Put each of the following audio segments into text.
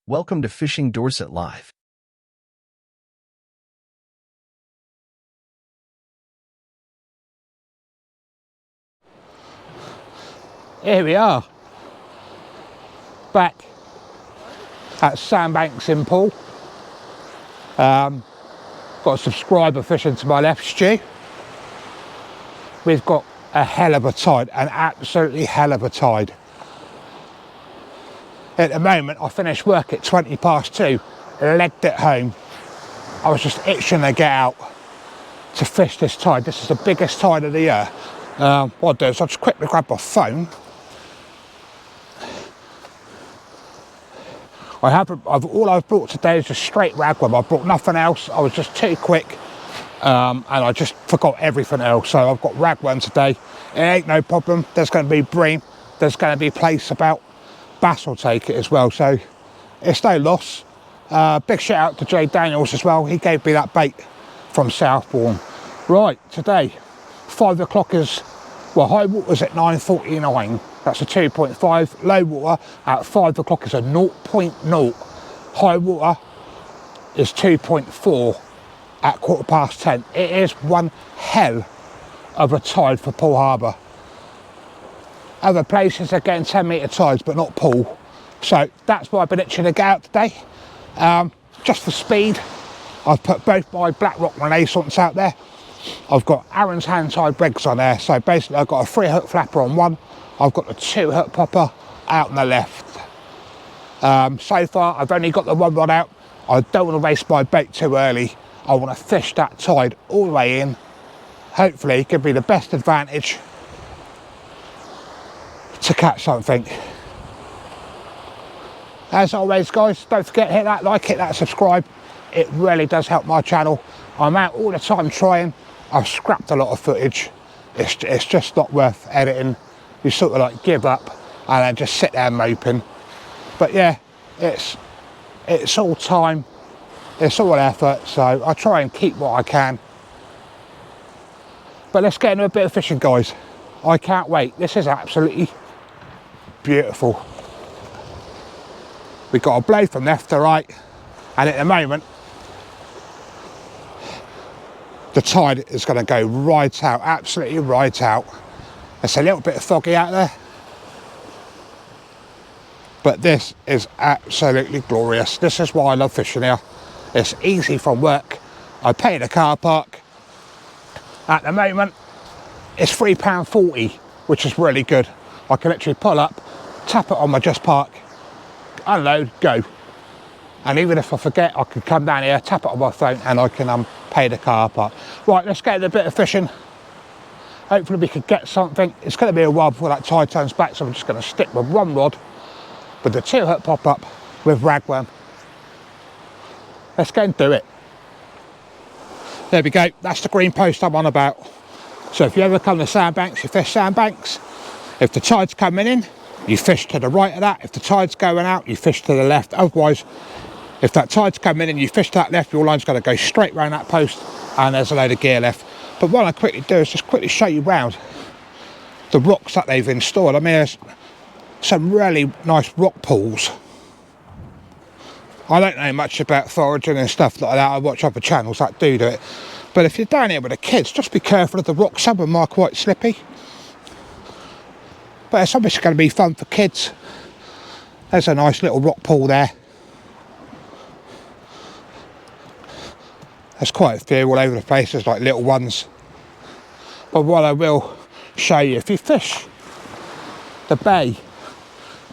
Welcome to Fishing Dorset Live. Here we are, back at Sandbanks in Poole. Got a subscriber fishing to my left, Stu. We've got a hell of a tide, an absolutely hell of a tide. At the moment, I finished work at 2:20 legged it home. I was just itching to get out to fish this tide. This is the biggest tide of the year. What I'll do is I'll just quickly grab my phone. All I've brought today is just straight ragworm. I brought nothing else. I was just too quick, and I just forgot everything else. So I've got ragworm today. It ain't no problem. There's going to be bream. There's going to be place about. Bass will take it as well. So it's no loss. Big shout out to Jay Daniels as well. He gave me that bait from Southbourne. Right, today 5 o'clock is, well, high water's at 9:49. That's a 2.5. Low water at 5 o'clock is a 0.0. High water is 2.4 at 10:15. It is one hell of a tide for Poole Harbour. Other places are getting 10-metre tides, but not Poole. So that's why I've been itching to get out today. Just for speed, I've put both my Black Rock Renaissance out there. I've got Aaron's hand-tied bregs on there. So basically I've got a 3-hook flapper on one. I've got the 2-hook popper out on the left. So far I've only got the one rod out. I don't want to waste my bait too early. I want to fish that tide all the way in. Hopefully it give me the best advantage to catch something. As always, guys, don't forget, hit that like, hit that subscribe. It really does help my channel. I'm out all the time trying. I've scrapped a lot of footage. It's just not worth editing. You sort of like give up and then just sit there moping. But yeah, it's all time, it's all effort, so I try and keep what I can. But let's get into a bit of fishing, guys. I can't wait. This is absolutely beautiful. We've got a blow from left to right, and at the moment the tide is going to go right out, absolutely right out. It's a little bit foggy out there, but this is absolutely glorious. This is why I love fishing here. It's easy from work. I pay the car park. At the moment it's £3.40, which is really good. I can literally pull up, tap it on my Just Park, unload, go. And even if I forget, I can come down here, tap it on my phone, and I can pay the car park. Right, let's get a bit of fishing. Hopefully we can get something. It's going to be a while before that tide turns back, so I'm just going to stick with one rod with the 2-hook pop-up with ragworm. Let's go and do it. There we go. That's the green post I'm on about. So if you ever come to Sandbanks, you fish Sandbanks. If the tide's coming in, you fish to the right of that. If the tide's going out, you fish to the left. Otherwise, if that tide's coming in and you fish to that left, your line's going to go straight round that post and there's a load of gear left. But what I quickly do is just quickly show you round the rocks that they've installed. I mean, there's some really nice rock pools. I don't know much about foraging and stuff like that. I watch other channels that do it. But if you're down here with the kids, just be careful of the rocks. Some of them are quite slippy. But it's obviously going to be fun for kids. There's a nice little rock pool there. There's quite a few all over the place. There's like little ones. But what I will show you, if you fish the bay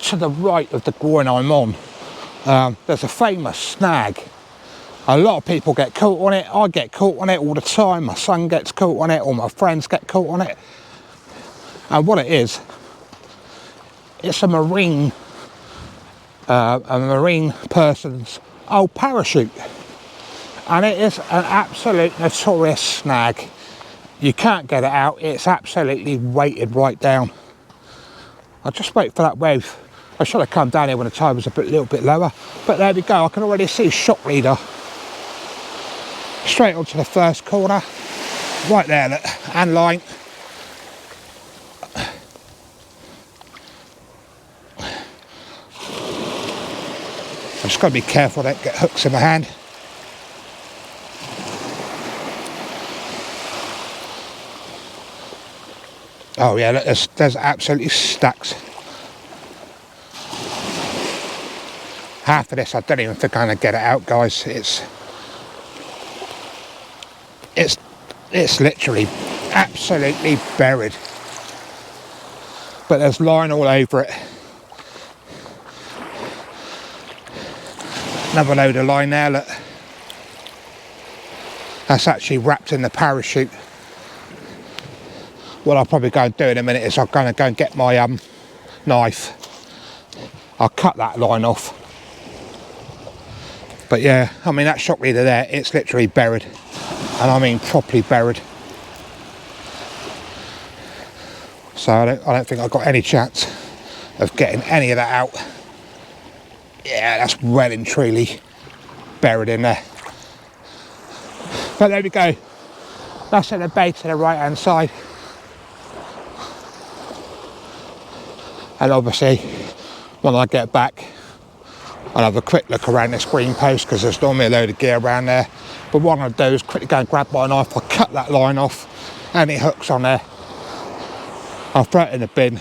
to the right of the groin I'm on, there's a famous snag. A lot of people get caught on it. I get caught on it all the time. My son gets caught on it, or my friends get caught on it. And what it is, it's a marine person's old parachute, and it is an absolute notorious snag. You can't get it out. It's absolutely weighted right down. I'll just wait for that wave. I should have come down here when the tide was a little bit lower, but there we go. I can already see shock leader straight onto the first corner, right there, look, and line. just got to be careful I don't get hooks in my hand. Oh yeah, look, there's absolutely stacks. Half of this I don't even think I'm going to get it out, guys. It's literally absolutely buried. But there's line all over it. Another load of line there, look. That's actually wrapped in the parachute. What I'll probably go and do in a minute is I'm going to go and get my knife. I'll cut that line off. But yeah, I mean, that shock leader there, it's literally buried. And I mean properly buried. So I don't think I've got any chance of getting any of that out. Yeah, that's well and truly buried in there. But there we go. That's at the bait to the right hand side. And obviously, when I get back, I'll have a quick look around this green post because there's normally a load of gear around there. But what I'm going to do is quickly go and grab my knife. I'll cut that line off. Any hooks on there, I'll throw it in the bin.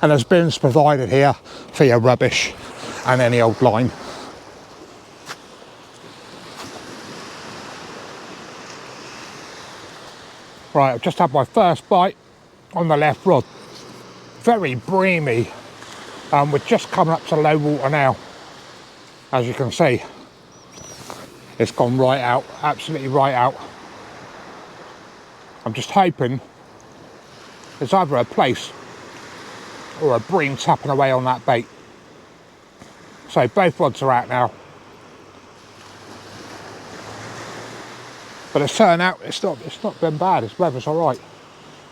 And there's bins provided here for your rubbish and any old line. Right, I've just had my first bite on the left rod. Very breamy. We're just coming up to low water now. As you can see, it's gone right out, absolutely right out. I'm just hoping there's either a place or a bream tapping away on that bait. So both rods are out now. But it's turned out it's not been bad, its weather's alright.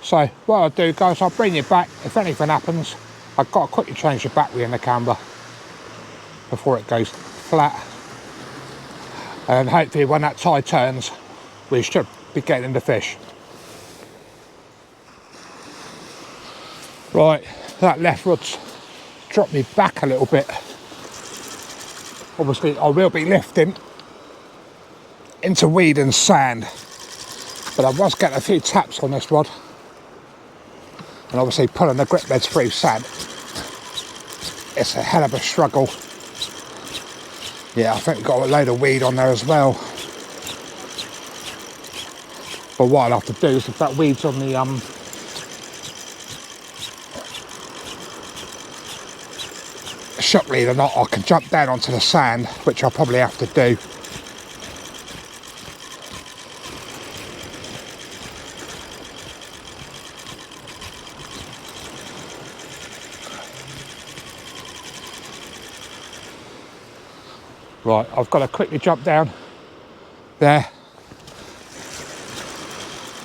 So what I'll do, guys, I'll bring you back. If anything happens, I've got to quickly change the battery in the camera before it goes flat. And hopefully when that tide turns, we should be getting the fish. Right, that left rod's dropped me back a little bit. Obviously I will be lifting into weed and sand, but I was getting a few taps on this rod, and obviously pulling the grip beds through sand, it's a hell of a struggle. Yeah, I think we've got a load of weed on there as well, but what I'll have to do is, if that weed's on the shock lead or not, I can jump down onto the sand, which I'll probably have to do. Right, I've got to quickly jump down there.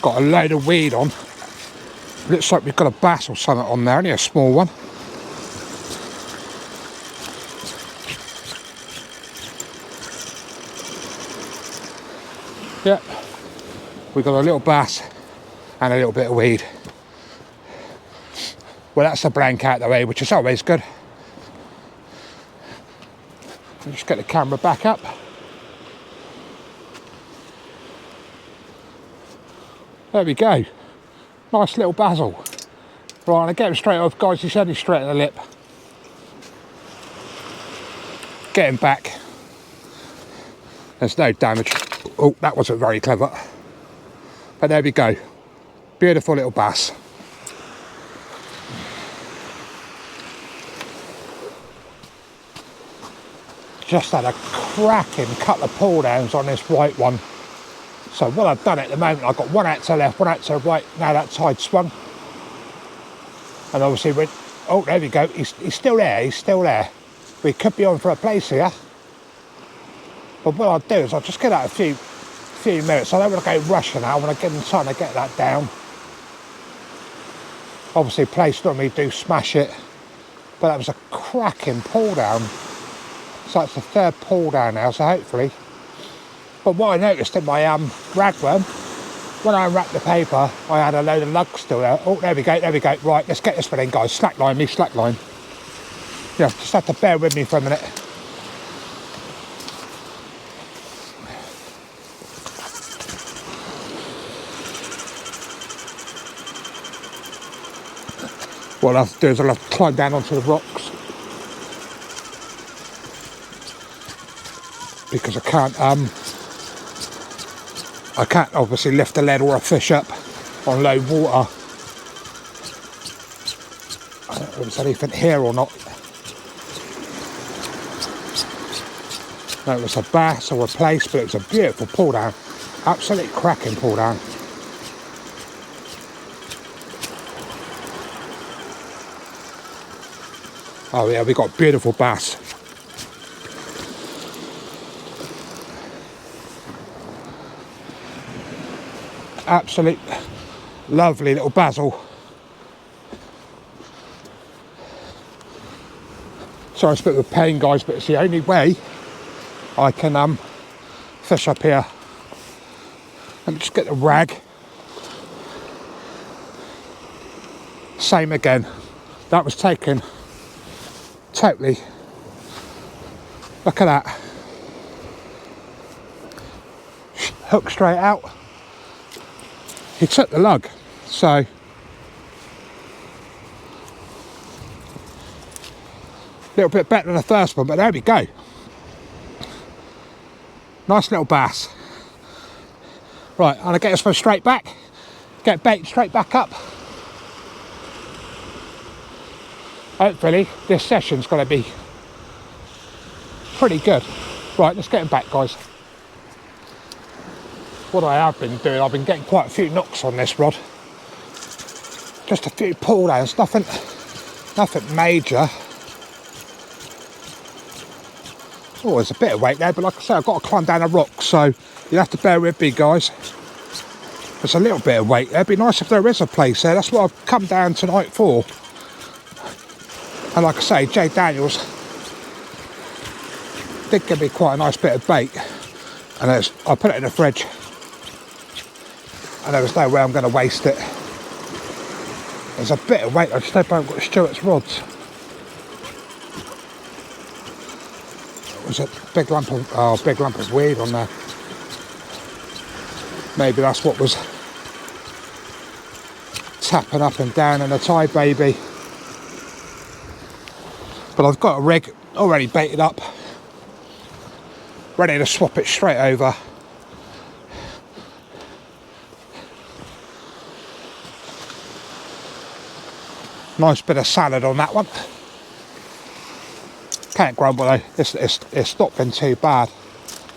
Got a load of weed on. Looks like we've got a bass or something on there, only a small one. Yep, we've got a little bass and a little bit of weed. Well, that's the blank out of the way, which is always good. I'll just get the camera back up. There we go. Nice little basil. Right, I'll get him straight off, guys. He's only straight in the lip. Get him back. There's no damage. Oh, that wasn't very clever. But there we go. Beautiful little bass. Just had a cracking couple of pull downs on this white one. So what I've done at the moment, I've got one out to the left, one out to the right. Now that tide swung. And obviously went, oh, there we go. He's still there, he's still there. We could be on for a place here. But what I'll do is I'll just get out a few minutes. I don't want to go rushing now. I want to give them time to get that down. Obviously place normally do smash it. But that was a cracking pull down. So it's the third pull down now, so hopefully. But what I noticed in my ragworm, when I unwrapped the paper, I had a load of lugs still there. Oh, there we go, there we go. Right, let's get this one in, guys. Slackline me, slackline. Yeah, just have to bear with me for a minute. what I'll have to do is I'll have to climb down onto the rocks, because I can't obviously lift a lead or a fish up on low water. I don't know if there's anything here or not. No, it was a bass or a place, but it was a beautiful pull down. Absolutely cracking pull down. Oh yeah, we got beautiful bass. Absolute lovely little basil. Sorry, it's a bit of a pain, guys, but it's the only way I can fish up here. Let me just get the rag. Same again. That was taken totally. Look at that. Hook straight out. He took the lug, so a little bit better than the first one, but there we go. Nice little bass. Right, I'm gonna get this one straight back, get bait straight back up. Hopefully this session's gonna be pretty good. Right, let's get him back, guys. What I have been doing, I've been getting quite a few knocks on this rod. Just a few pull downs, nothing major. Oh, there's a bit of weight there, but like I say, I've got to climb down a rock, so you'll have to bear with me, guys. There's a little bit of weight there. It'd be nice if there is a place there. That's what I've come down tonight for. And like I say, Jay Daniels did give me quite a nice bit of bait, and I put it in the fridge, and there was no way I'm going to waste it. There's a bit of weight. I just hope I haven't got Stuart's rods. There's a big lump of weed on there. Maybe that's what was tapping up and down in the tide, baby. But I've got a rig already baited up, ready to swap it straight over. Nice bit of salad on that one. Can't grumble though, it's not been too bad,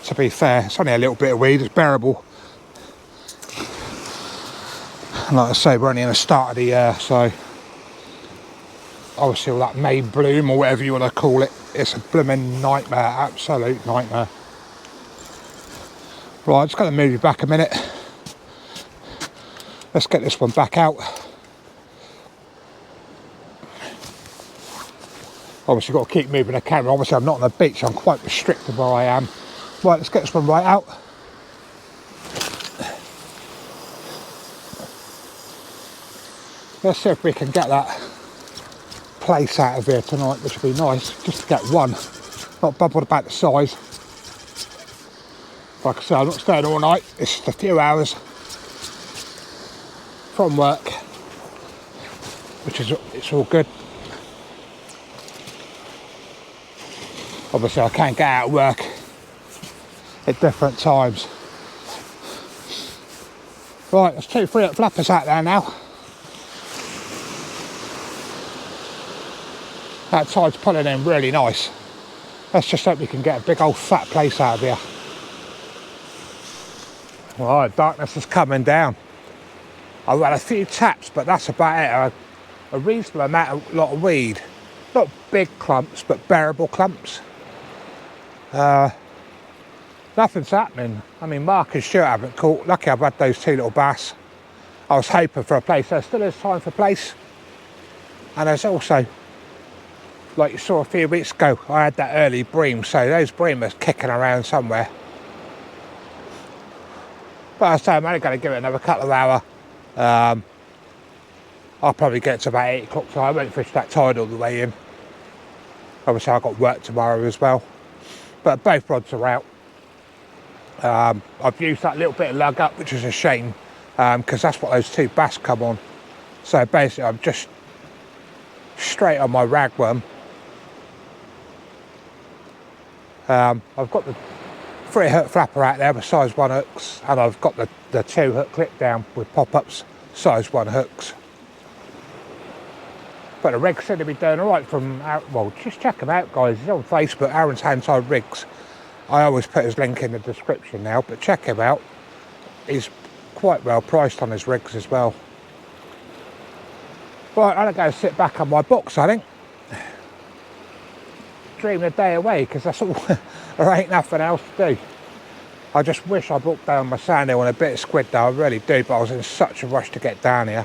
to be fair. It's only a little bit of weed, it's bearable. And like I say, we're only in the start of the year, so obviously all that May bloom or whatever you want to call it, it's a blooming nightmare, absolute nightmare. Right, I'm just going to move you back a minute. Let's get this one back out. Obviously got to keep moving the camera. Obviously I'm not on the beach, I'm quite restricted where I am. Right, let's get this one right out. Let's see if we can get that place out of here tonight, which would be nice, just to get one. Not bothered about the size. Like I said, I'm not staying all night, it's just a few hours from work, which is, it's all good. Obviously I can get out of work at different times. Right, there's 2 3 flappers out there now. That tide's pulling in really nice. Let's just hope we can get a big old fat place out of here. Right, darkness is coming down. I've had a few taps, but that's about it. A reasonable lot of weed. Not big clumps, but bearable clumps. Nothing's happening. I mean, Mark and Stuart haven't caught. Lucky I've had those 2 little bass. I was hoping for a place. There still is time for place. And there's also, like you saw a few weeks ago, I had that early bream, so those bream are kicking around somewhere. But I say I'm only going to give it another couple of hours. I'll probably get to about 8 o'clock, so I won't fish that tide all the way in. Obviously I've got work tomorrow as well. But both rods are out. I've used that little bit of lug up, which is a shame, because that's what those 2 bass come on. So basically I've just straight on my ragworm. I've got the 3 hook flapper out there with size 1 hooks, and I've got the 2 hook clip down with pop-ups, size 1 hooks. But the rigs seem to be doing alright from, well, just check them out guys, he's on Facebook, Aaron's Handside Rigs. I always put his link in the description now, but check him out. He's quite well priced on his rigs as well. Right, I'm going to sit back on my books, I think. Dream the day away, because that's all, there ain't nothing else to do. I just wish I booked down my sand hill and a bit of squid though, I really do, but I was in such a rush to get down here.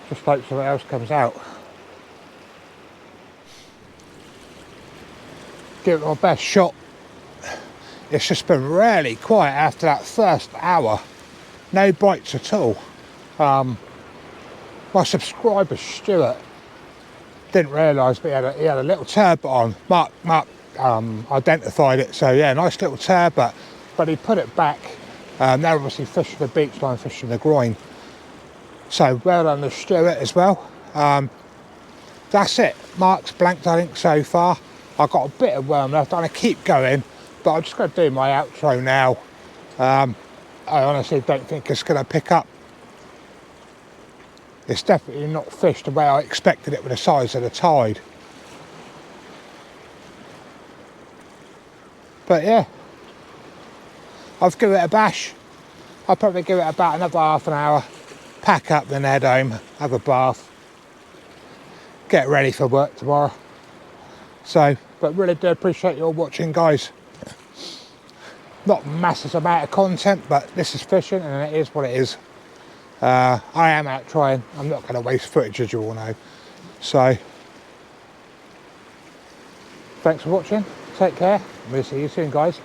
Just hope something else comes out. Give it my best shot. It's just been really quiet after that first hour. No bites at all. My subscriber Stuart didn't realise, but he had a little turbot on. Mark identified it, so yeah, nice little turbot. But he put it back. They're obviously fishing the beach line, fishing the groin. So well done to Stuart as well. That's it. Mark's blanked, I think, so far. I've got a bit of worm left. I'm going to keep going, but I'm just going to do my outro now. I honestly don't think it's going to pick up. It's definitely not fished the way I expected it with the size of the tide. But yeah, I've given it a bash. I'll probably give it about another half an hour. Pack up, then head home, have a bath, get ready for work tomorrow. So, but really do appreciate you all watching, guys. Not massive amount of content, but this is fishing and it is what it is. I am out trying. I'm not going to waste footage, as you all know. So, thanks for watching. Take care. We'll see you soon, guys.